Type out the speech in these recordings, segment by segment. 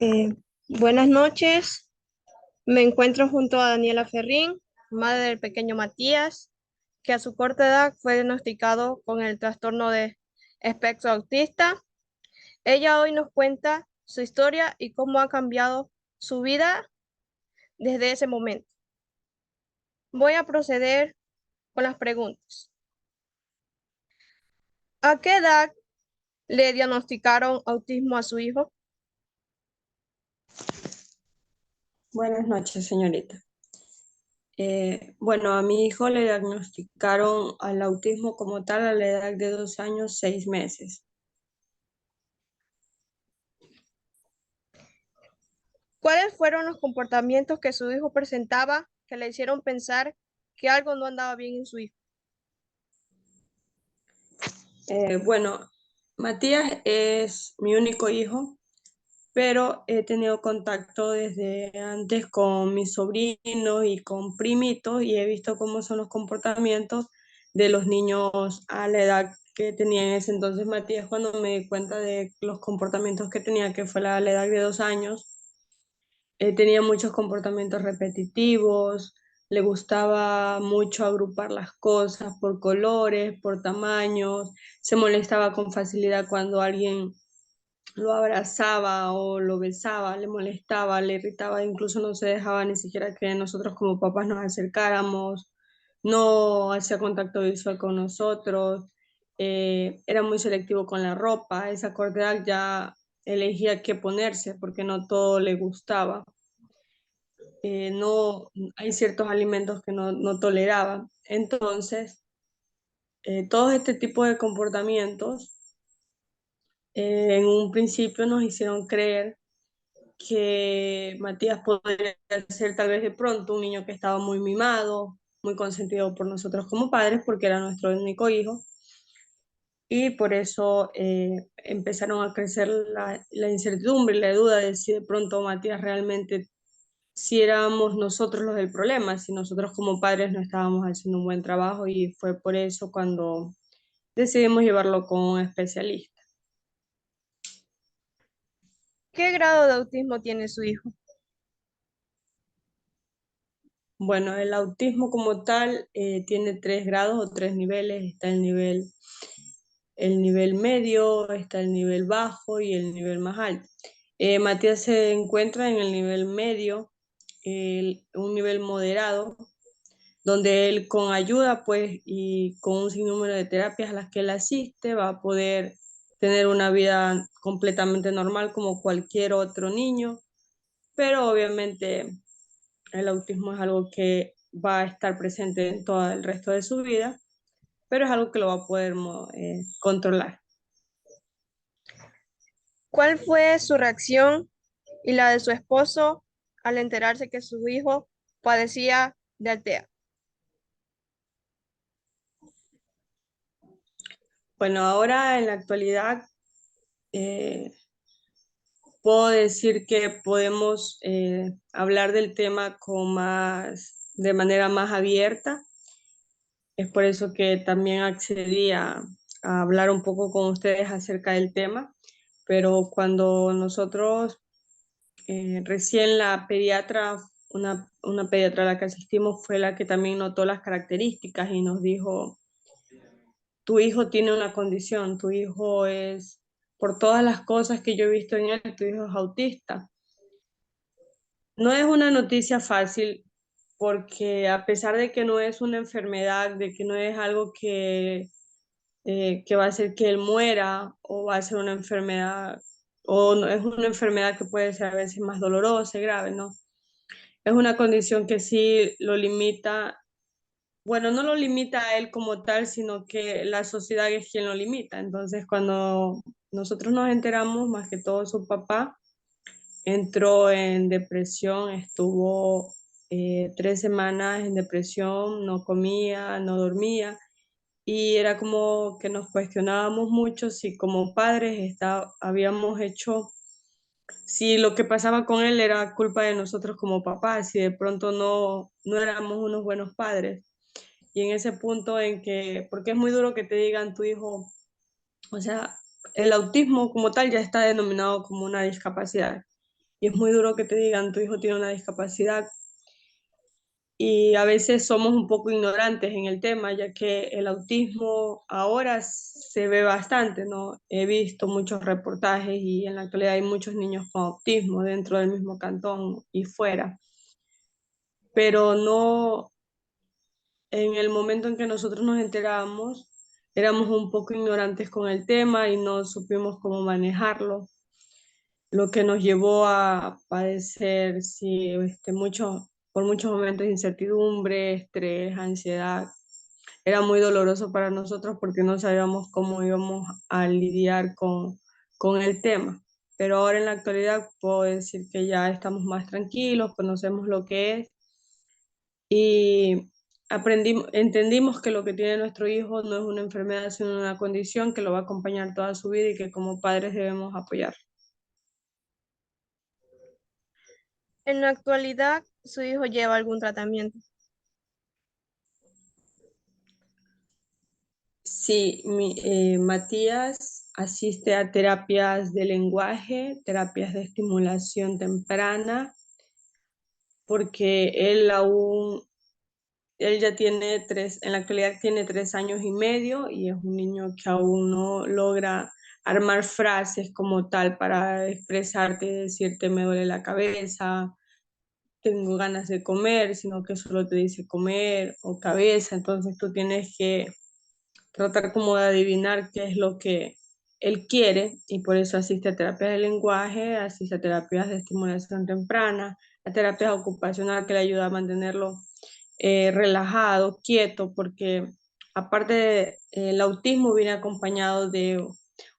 Eh, Buenas noches, me encuentro junto a Daniela Ferrín, madre del pequeño Matías, que a su corta edad fue diagnosticado con el trastorno de espectro autista. Ella hoy nos cuenta su historia y cómo ha cambiado su vida desde ese momento. Voy a proceder con las preguntas. ¿A qué edad le diagnosticaron autismo a su hijo? Buenas noches, señorita. Bueno, a mi hijo le diagnosticaron al autismo como tal a la edad de 2 años, 6 meses. ¿Cuáles fueron los comportamientos que su hijo presentaba que le hicieron pensar que algo no andaba bien en su hijo? Bueno, Matías es mi único hijo, pero he tenido contacto desde antes con mis sobrinos y con primitos y he visto cómo son los comportamientos de los niños a la edad que tenía en ese entonces Matías cuando me di cuenta de los comportamientos que tenía, que fue la edad de 2 años. Tenía muchos comportamientos repetitivos, le gustaba mucho agrupar las cosas por colores, por tamaños, se molestaba con facilidad cuando alguien lo abrazaba o lo besaba, le molestaba, le irritaba, incluso no se dejaba ni siquiera que nosotros como papás nos acercáramos, no hacía contacto visual con nosotros, era muy selectivo con la ropa, a esa corta edad ya elegía qué ponerse porque no todo le gustaba. No, hay ciertos alimentos que no toleraba. Entonces, todo este tipo de comportamientos en un principio nos hicieron creer que Matías podría ser tal vez de pronto un niño que estaba muy mimado, muy consentido por nosotros como padres, porque era nuestro único hijo, y por eso empezaron a crecer la incertidumbre y la duda de si de pronto Matías realmente, si éramos nosotros los del problema, si nosotros como padres no estábamos haciendo un buen trabajo, y fue por eso cuando decidimos llevarlo con un especialista. ¿Qué grado de autismo tiene su hijo? Bueno, el autismo como tal tiene 3 grados o 3 niveles. Está el nivel medio, está el nivel bajo y el nivel más alto. Matías se encuentra en el nivel medio, un nivel moderado, donde él con ayuda pues y con un sinnúmero de terapias a las que él asiste va a poder tener una vida completamente normal como cualquier otro niño, pero obviamente el autismo es algo que va a estar presente en todo el resto de su vida, pero es algo que lo va a poder controlar. ¿Cuál fue su reacción y la de su esposo al enterarse que su hijo padecía de Altea? Bueno, ahora en la actualidad eh, puedo decir que podemos hablar del tema de manera más abierta. Es por eso que también accedí a hablar un poco con ustedes acerca del tema, pero cuando nosotros recién la pediatra, una pediatra a la que asistimos fue la que también notó las características y nos dijo, tu hijo tiene una condición, tu hijo es, por todas las cosas que yo he visto en él, tu hijo es autista. No es una noticia fácil porque a pesar de que no es una enfermedad, de que no es algo que va a hacer que él muera o va a ser una enfermedad, o no, es una enfermedad que puede ser a veces más dolorosa y grave, ¿no? Es una condición que sí lo limita, bueno, no lo limita a él como tal, sino que la sociedad es quien lo limita. Entonces, cuando nosotros nos enteramos, más que todo su papá, entró en depresión, estuvo 3 semanas en depresión, no comía, no dormía, y era como que nos cuestionábamos mucho si como padres habíamos hecho, si lo que pasaba con él era culpa de nosotros como papás, si de pronto no éramos unos buenos padres. Y en ese punto en que, porque es muy duro que te digan tu hijo, o sea, el autismo como tal ya está denominado como una discapacidad. y es muy duro que te digan tu hijo tiene una discapacidad. Y a veces somos un poco ignorantes en el tema, ya que el autismo ahora se ve bastante, ¿no? He visto muchos reportajes y en la actualidad hay muchos niños con autismo dentro del mismo cantón y fuera, pero no, en el momento en que nosotros nos enteramos, éramos un poco ignorantes con el tema y no supimos cómo manejarlo, lo que nos llevó a padecer, sí, por muchos momentos de incertidumbre, estrés, ansiedad. Era muy doloroso para nosotros porque no sabíamos cómo íbamos a lidiar con el tema. Pero ahora en la actualidad puedo decir que ya estamos más tranquilos, conocemos lo que es y entendimos que lo que tiene nuestro hijo no es una enfermedad, sino una condición que lo va a acompañar toda su vida y que como padres debemos apoyar. En la actualidad, su hijo lleva algún tratamiento. Sí, Matías asiste a terapias de lenguaje, terapias de estimulación temprana, porque él ya tiene en la actualidad tiene 3 años y medio y es un niño que aún no logra armar frases como tal para expresarte, decirte me duele la cabeza, tengo ganas de comer, sino que solo te dice comer o cabeza, entonces tú tienes que tratar como de adivinar qué es lo que él quiere y por eso asiste a terapias de lenguaje, asiste a terapias de estimulación temprana, a terapias ocupacional que le ayuda a mantenerlo relajado, quieto, porque aparte el autismo viene acompañado de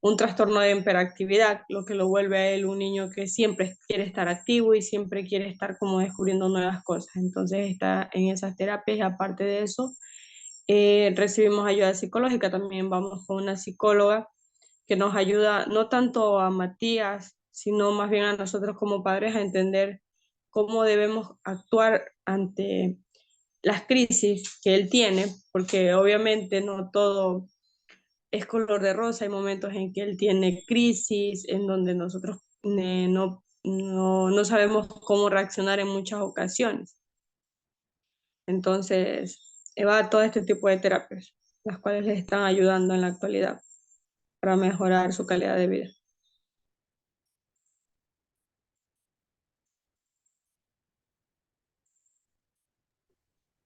un trastorno de hiperactividad, lo que lo vuelve a él un niño que siempre quiere estar activo y siempre quiere estar como descubriendo nuevas cosas. Entonces está en esas terapias y aparte de eso, recibimos ayuda psicológica, también vamos con una psicóloga que nos ayuda no tanto a Matías, sino más bien a nosotros como padres a entender cómo debemos actuar ante las crisis que él tiene, porque obviamente no todo es color de rosa, hay momentos en que él tiene crisis, en donde nosotros no sabemos cómo reaccionar en muchas ocasiones. Entonces, va a todo este tipo de terapias, las cuales le están ayudando en la actualidad para mejorar su calidad de vida.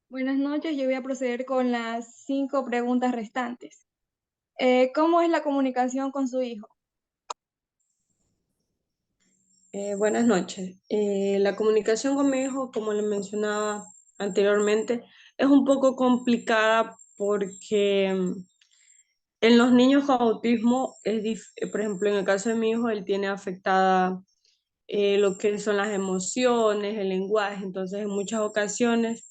Buenas noches, yo voy a proceder con las 5 preguntas restantes. ¿Cómo es la comunicación con su hijo? Buenas noches. La comunicación con mi hijo, como le mencionaba anteriormente, es un poco complicada porque en los niños con autismo, por ejemplo, en el caso de mi hijo, él tiene afectada lo que son las emociones, el lenguaje, entonces en muchas ocasiones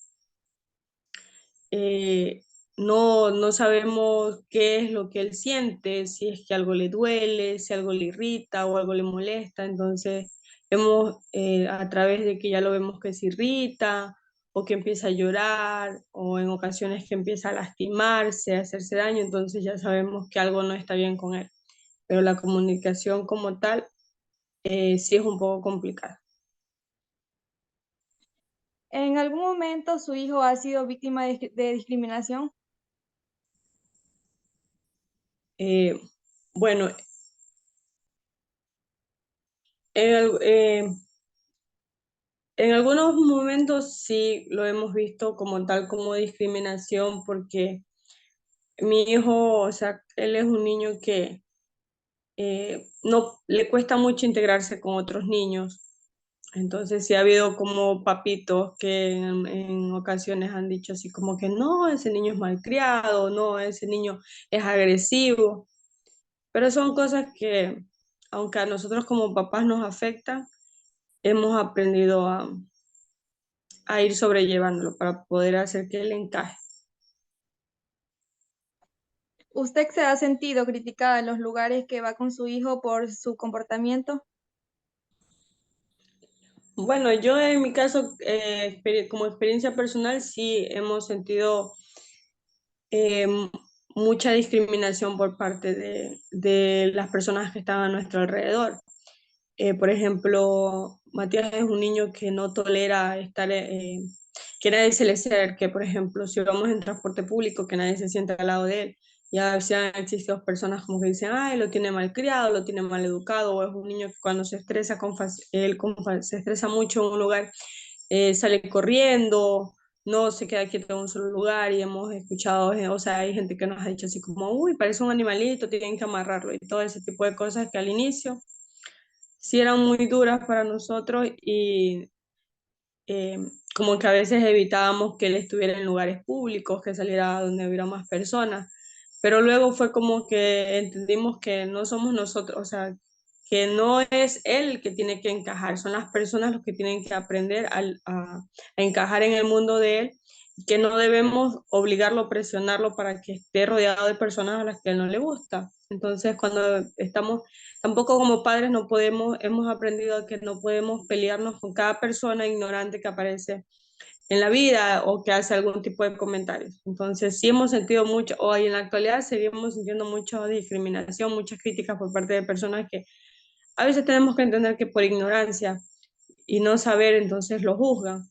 eh, no sabemos qué es lo que él siente, si es que algo le duele, si algo le irrita o algo le molesta. Entonces, a través de que ya lo vemos que se irrita o que empieza a llorar o en ocasiones que empieza a lastimarse, a hacerse daño, entonces ya sabemos que algo no está bien con él. Pero la comunicación como tal sí es un poco complicada. ¿En algún momento su hijo ha sido víctima de discriminación? Eh, bueno, en, al- eh, En algunos momentos sí lo hemos visto como tal como discriminación porque mi hijo, o sea, él es un niño que no le cuesta mucho integrarse con otros niños. Entonces sí ha habido como papitos que en ocasiones han dicho así como que no, ese niño es malcriado, no, ese niño es agresivo. Pero son cosas que, aunque a nosotros como papás nos afectan, hemos aprendido a ir sobrellevándolo para poder hacer que él encaje. ¿Usted se ha sentido criticada en los lugares que va con su hijo por su comportamiento? Bueno, yo en mi caso, como experiencia personal, sí hemos sentido eh, mucha discriminación por parte de las personas que están a nuestro alrededor. Por ejemplo, Matías es un niño que no tolera estar, que nadie se le acerque, por ejemplo, si vamos en transporte público, que nadie se sienta al lado de él. Ya se han existido personas como que dicen, ay, lo tiene mal criado, lo tiene mal educado, o es un niño que cuando se estresa, se estresa mucho en un lugar, sale corriendo, no se queda quieto en un solo lugar y hemos escuchado, o sea, hay gente que nos ha dicho así como, uy, parece un animalito, tienen que amarrarlo y todo ese tipo de cosas que al inicio sí eran muy duras para nosotros y eh, como que a veces evitábamos que él estuviera en lugares públicos, que saliera donde hubiera más personas, pero luego fue como que entendimos que no somos nosotros, o sea, que no es él el que tiene que encajar, son las personas los que tienen que aprender a encajar en el mundo de él, y que no debemos obligarlo, presionarlo para que esté rodeado de personas a las que él no le gusta. Entonces, cuando estamos, tampoco como padres no podemos, hemos aprendido que no podemos pelearnos con cada persona ignorante que aparece en la vida o que hace algún tipo de comentarios. Entonces, sí hemos sentido mucho, hoy en la actualidad seguimos sintiendo mucha discriminación, muchas críticas por parte de personas que a veces tenemos que entender que por ignorancia y no saber, entonces lo juzgan.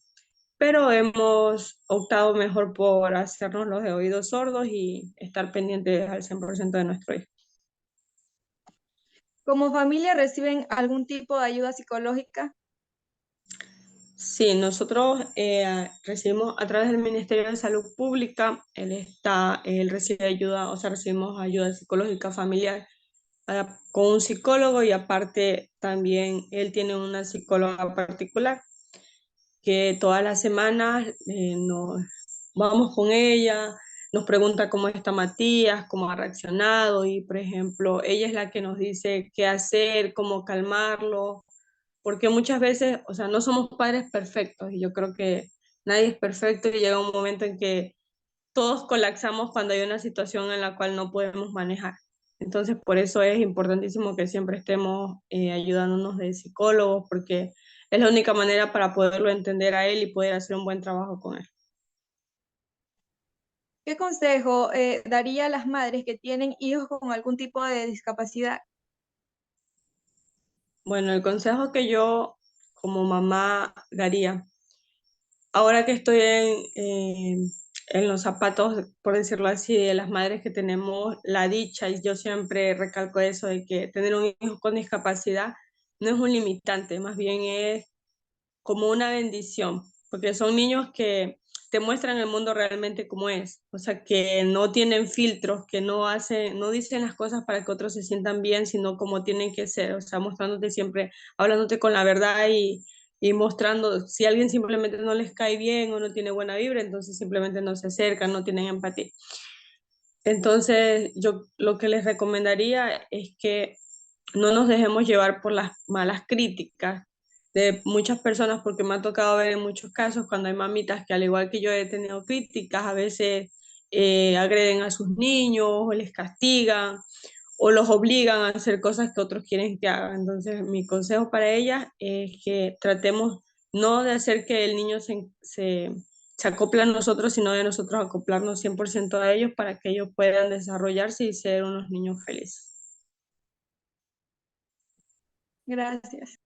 Pero hemos optado mejor por hacernos los de oídos sordos y estar pendientes al 100% de nuestro hijo. ¿Como familia reciben algún tipo de ayuda psicológica? Sí, nosotros recibimos a través del Ministerio de Salud Pública, él recibe ayuda, o sea, recibimos ayuda psicológica familiar con un psicólogo y aparte también él tiene una psicóloga particular que todas las semanas nos vamos con ella, nos pregunta cómo está Matías, cómo ha reaccionado y, por ejemplo, ella es la que nos dice qué hacer, cómo calmarlo, porque muchas veces, o sea, no somos padres perfectos y yo creo que nadie es perfecto y llega un momento en que todos colapsamos cuando hay una situación en la cual no podemos manejar. Entonces, por eso es importantísimo que siempre estemos ayudándonos de psicólogos, porque es la única manera para poderlo entender a él y poder hacer un buen trabajo con él. ¿Qué consejo daría a las madres que tienen hijos con algún tipo de discapacidad? Bueno, el consejo que yo como mamá daría, ahora que estoy en los zapatos, por decirlo así, de las madres que tenemos la dicha, y yo siempre recalco eso, de que tener un hijo con discapacidad no es un limitante, más bien es como una bendición, porque son niños que te muestran el mundo realmente como es, o sea, que no tienen filtros, que no hacen, no dicen las cosas para que otros se sientan bien, sino como tienen que ser, o sea, mostrándote siempre, hablándote con la verdad y mostrando, si a alguien simplemente no les cae bien o no tiene buena vibra, entonces simplemente no se acercan, no tienen empatía. Entonces, yo lo que les recomendaría es que no nos dejemos llevar por las malas críticas de muchas personas, porque me ha tocado ver en muchos casos cuando hay mamitas que al igual que yo he tenido críticas, a veces agreden a sus niños o les castigan o los obligan a hacer cosas que otros quieren que hagan. Entonces, mi consejo para ellas es que tratemos no de hacer que el niño se acople a nosotros, sino de nosotros acoplarnos 100% a ellos para que ellos puedan desarrollarse y ser unos niños felices. Gracias.